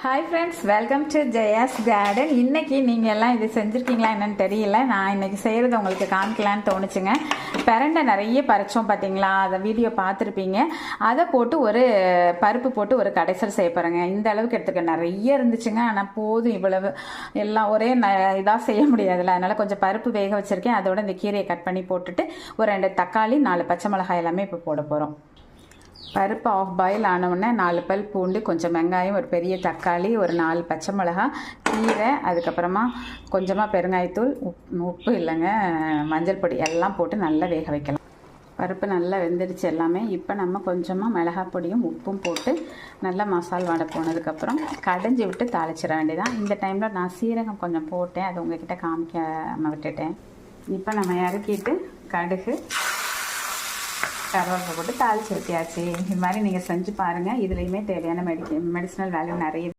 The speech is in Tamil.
Hi friends, welcome to Jaya's garden. இன்றைக்கி நீங்கள் எல்லாம் இது செஞ்சுருக்கீங்களா என்னன்னு தெரியல. நான் இன்றைக்கி செய்கிறது உங்களுக்கு காமிக்கலான்னு தோணுச்சுங்க. பிரண்டை நிறைய பறிச்சோம் பார்த்தீங்களா, அதை வீடியோ பார்த்துருப்பீங்க. அதை போட்டு ஒரு பருப்பு போட்டு ஒரு கடைசல் செய்ய போகிறேங்க. இந்த அளவுக்கு எடுத்துக்க நிறைய இருந்துச்சுங்க. ஆனால் போதும், இவ்வளவு எல்லாம் ஒரே இதாக செய்ய முடியாதுல்ல. அதனால் கொஞ்சம் பருப்பு வேக வச்சுருக்கேன். அதோட இந்த கீரையை கட் பண்ணி போட்டுட்டு ஒரு 2 தக்காளி 4 பச்சை மிளகாய் எல்லாமே இப்போ போட போகிறோம். பருப்பு ஆஃப் பாயில் ஆனவுடனே 4 பல் பூண்டு, கொஞ்சம் வெங்காயம், ஒரு பெரிய தக்காளி, ஒரு 4 பச்சை மிளகா, கீரை, அதுக்கப்புறமா கொஞ்சமாக பெருங்காயத்தூள், உப்பு இல்லைங்க மஞ்சள் பொடி எல்லாம் போட்டு நல்லா வேக வைக்கலாம். பருப்பு நல்லா வெந்துடுச்சு எல்லாமே. இப்போ நம்ம கொஞ்சமாக மிளகாய் பொடியும் உப்பும் போட்டு நல்லா மசால் வடை போனதுக்கப்புறம் கடைஞ்சி விட்டு தாளிச்சிட வேண்டியதான். இந்த டைமில் நான் சீரகம் கொஞ்சம் போட்டேன், அதை உங்ககிட்ட காமிக்காமல் விட்டுட்டேன். இப்போ நம்ம இறக்கிட்டு கடுகு கருவேப்பிலை போட்டு தாளிச்சு ஊற்றியாச்சு. இது மாதிரி நீங்கள் செஞ்சு பாருங்கள். இதுலேயுமே தேவையான மெடிசினல் வேல்யூ நிறைய